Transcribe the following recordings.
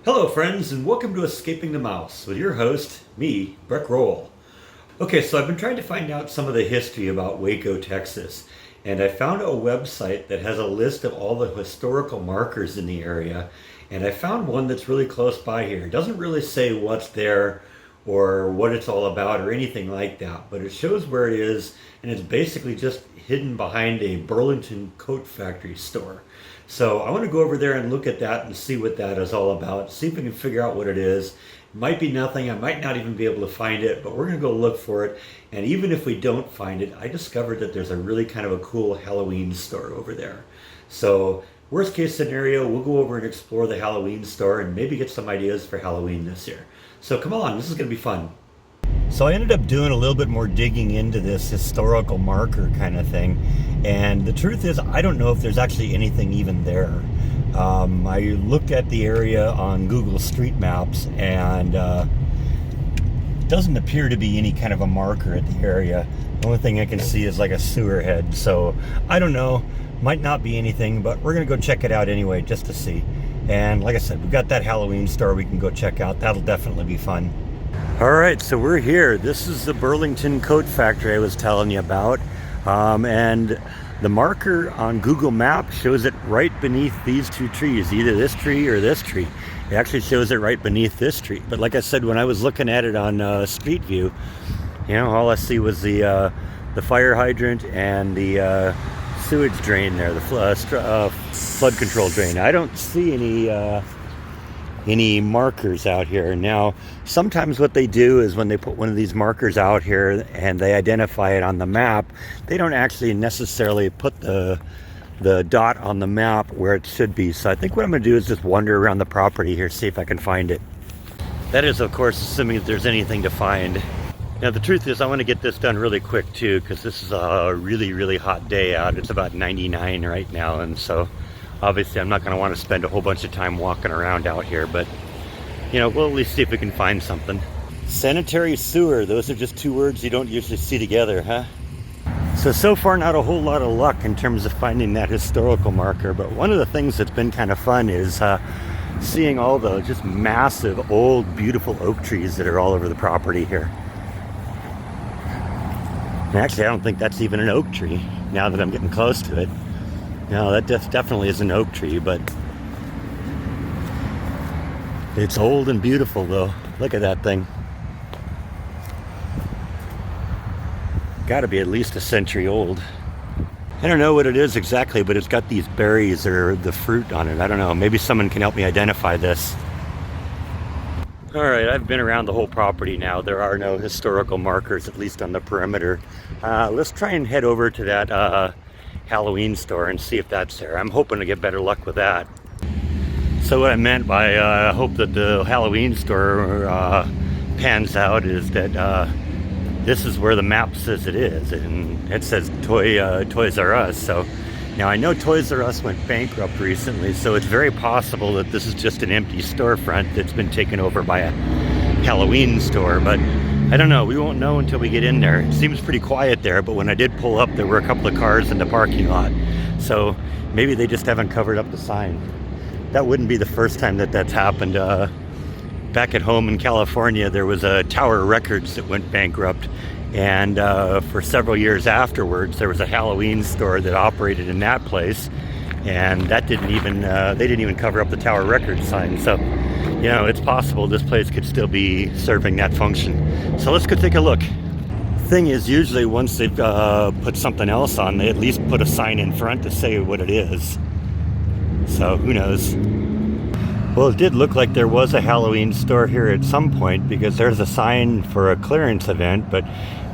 Hello, friends, and welcome to Escaping the Mouse with your host, me, Breck Roll. Okay, so I've been trying to find out some of the history about Waco, Texas, and I found a website that has a list of all the historical markers in the area, and I found one that's really close by here. It doesn't really say what's there or what it's all about or anything like that, but it shows where it is, and it's basically just hidden behind a Burlington coat factory store. So I want to go over there and look at that and see what that is all about, see if we can figure out what it is. It might be nothing, I might not even be able to find it, but we're going to go look for it. And even if we don't find it, I discovered that there's a really kind of a cool Halloween store over there. So worst case scenario, we'll go over and explore the Halloween store and maybe get some ideas for Halloween this year. So come on, this is going to be fun. So I ended up doing a little bit more digging into this historical marker kind of thing, and the truth is I don't know if there's actually anything even there. I looked at the area on Google Street Maps, and doesn't appear to be any kind of a marker at the area. The only thing I can see is like a sewer head, so I don't know, might not be anything, but we're gonna go check it out anyway just to see. And like I said, we've got that Halloween store we can go check out. That'll definitely be fun. All right, so we're here. This is the Burlington Coat Factory I was telling you about. And the marker on Google Maps shows it right beneath these two trees, either this tree or this tree. It actually shows it right beneath this tree. But like I said, when I was looking at it on Street View, you know, all I see was the fire hydrant and the sewage drain there, the flood control drain. I don't see any markers out here. Now, sometimes what they do is when they put one of these markers out here and they identify it on the map, they don't actually necessarily put the dot on the map where it should be. So I think what I'm going to do is just wander around the property here, see if I can find it. That is, of course, assuming that there's anything to find. Now, the truth is I want to get this done really quick too, because this is a really, really hot day out. It's about 99 right now, and so obviously I'm not going to want to spend a whole bunch of time walking around out here, but you know, we'll at least see if we can find something. Sanitary sewer, those are just two words you don't usually see together, huh? So far not a whole lot of luck in terms of finding that historical marker, but one of the things that's been kind of fun is seeing all the just massive old beautiful oak trees that are all over the property here. And actually I don't think that's even an oak tree now that I'm getting close to it. No, that definitely is an oak tree, but it's old and beautiful though. Look at that thing. Got to be at least a century old. I don't know what it is exactly, but it's got these berries or the fruit on it. I don't know. Maybe someone can help me identify this. All right, I've been around the whole property now. There are no historical markers, at least on the perimeter. Let's try and head over to that Halloween store and see if that's there. I'm hoping to get better luck with that. So what I meant by I hope that the Halloween store pans out is that this is where the map says it is, and it says Toys R Us. So now I know Toys R Us went bankrupt recently, so it's very possible that this is just an empty storefront that's been taken over by a Halloween store, but I don't know. We won't know until we get in there. It seems pretty quiet there, but when I did pull up, there were a couple of cars in the parking lot. So maybe they just haven't covered up the sign. That wouldn't be the first time that that's happened. Back at home in California, there was a Tower Records that went bankrupt. And for several years afterwards, there was a Halloween store that operated in that place. And that didn't even, they didn't even cover up the Tower Records sign. So, you know, it's possible this place could still be serving that function. So let's go take a look. Thing is, usually once they've put something else on, they at least put a sign in front to say what it is. So who knows? Well, it did look like there was a Halloween store here at some point, because there's a sign for a clearance event, but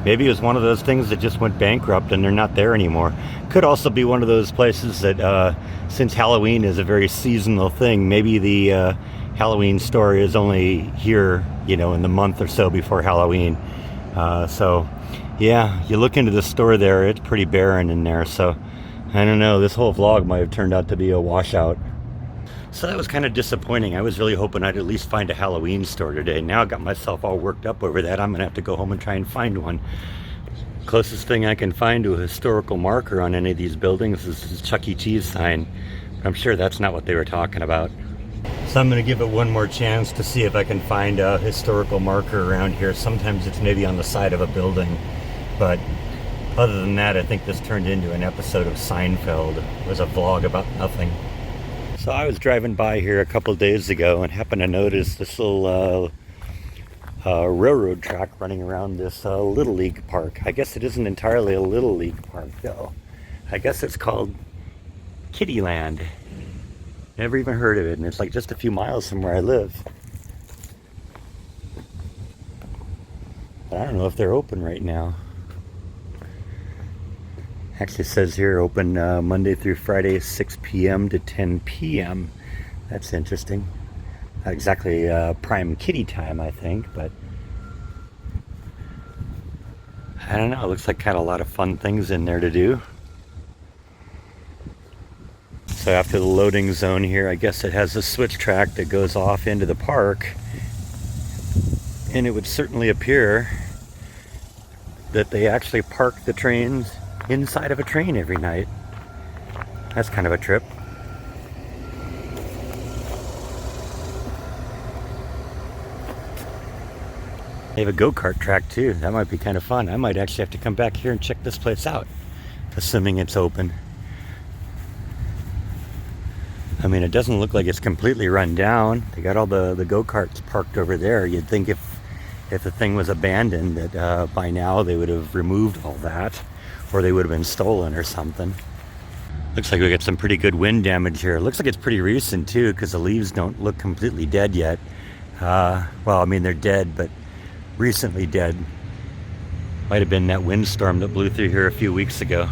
maybe it was one of those things that just went bankrupt and they're not there anymore. Could also be one of those places that since Halloween is a very seasonal thing, maybe the Halloween store is only here, you know, in the month or so before Halloween. So yeah, you look into the store there, it's pretty barren in there. So I don't know, this whole vlog might have turned out to be a washout. So that was kind of disappointing. I was really hoping I'd at least find a Halloween store today. Now I got myself all worked up over that. I'm gonna have to go home and try and find one. Closest thing I can find to a historical marker on any of these buildings is this Chuck E. Cheese sign. I'm sure that's not what they were talking about. So I'm going to give it one more chance to see if I can find a historical marker around here. Sometimes it's maybe on the side of a building, but other than that, I think this turned into an episode of Seinfeld. It was a vlog about nothing. So I was driving by here a couple of days ago and happened to notice this little railroad track running around this Little League park. I guess it isn't entirely a Little League park though. I guess it's called Kiddie Land. Never even heard of it, and it's like just a few miles from where I live. But I don't know if they're open right now. Actually says here open Monday through Friday 6 p.m. to 10 p.m. That's interesting. Not exactly prime kiddie time, I think, but I don't know. It looks like kind of a lot of fun things in there to do. So after the loading zone here, I guess it has a switch track that goes off into the park. And it would certainly appear that they actually park the trains inside of a train every night. That's kind of a trip. They have a go-kart track too. That might be kind of fun. I might actually have to come back here and check this place out, assuming it's open. I mean, it doesn't look like it's completely run down. They got all the go-karts parked over there. You'd think if the thing was abandoned that by now they would have removed all that, or they would have been stolen or something. Looks like we got some pretty good wind damage here. Looks like it's pretty recent too, because the leaves don't look completely dead yet. Well, I mean, they're dead, but recently dead. Might have been that windstorm that blew through here a few weeks ago.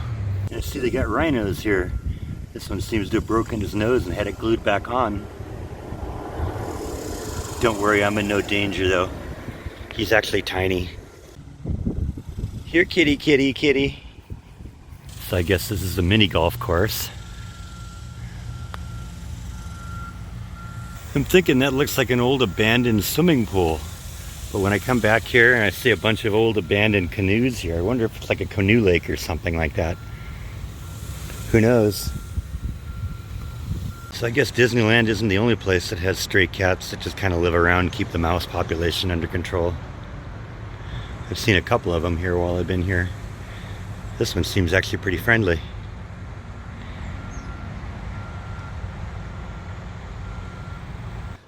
I see they got rhinos here. This one seems to have broken his nose and had it glued back on. Don't worry, I'm in no danger though. He's actually tiny. Here, kitty, kitty, kitty. So I guess this is a mini golf course. I'm thinking that looks like an old abandoned swimming pool. But when I come back here and I see a bunch of old abandoned canoes here, I wonder if it's like a canoe lake or something like that. Who knows? So I guess Disneyland isn't the only place that has stray cats that just kind of live around and keep the mouse population under control. I've seen a couple of them here while I've been here. This one seems actually pretty friendly.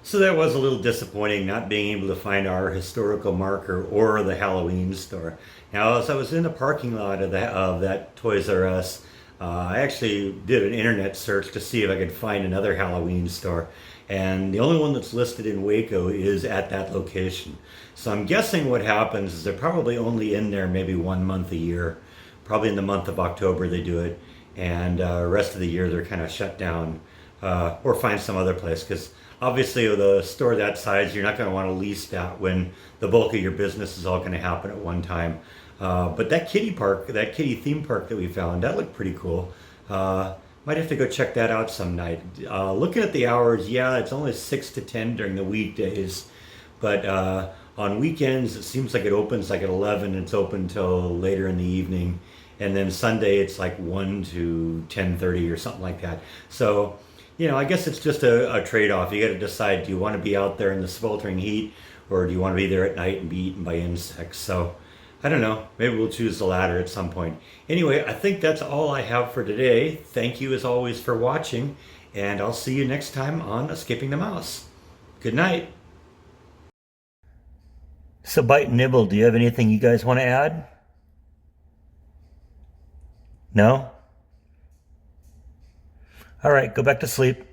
So that was a little disappointing not being able to find our historical marker or the Halloween store. Now, as I was in the parking lot of that Toys R Us, I actually did an internet search to see if I could find another Halloween store. And the only one that's listed in Waco is at that location. So I'm guessing what happens is they're probably only in there maybe 1 month a year. Probably in the month of October they do it. And the rest of the year they're kind of shut down. Or find some other place, because obviously with a store that size you're not going to want to lease that when the bulk of your business is all going to happen at one time. But that kiddie theme park that we found, that looked pretty cool. Might have to go check that out some night. Looking at the hours, yeah, it's only 6 to 10 during the weekdays, but on weekends it seems like it opens like at 11. It's open till later in the evening, and then Sunday it's like 1 to 10:30 or something like that. So, you know, I guess it's just a trade-off. You got to decide: do you want to be out there in the sweltering heat, or do you want to be there at night and be eaten by insects? So, I don't know. Maybe we'll choose the latter at some point. Anyway, I think that's all I have for today. Thank you as always for watching, and I'll see you next time on Escaping the Mouse. Good night. So Bite and Nibble, do you have anything you guys want to add? No? All right, go back to sleep.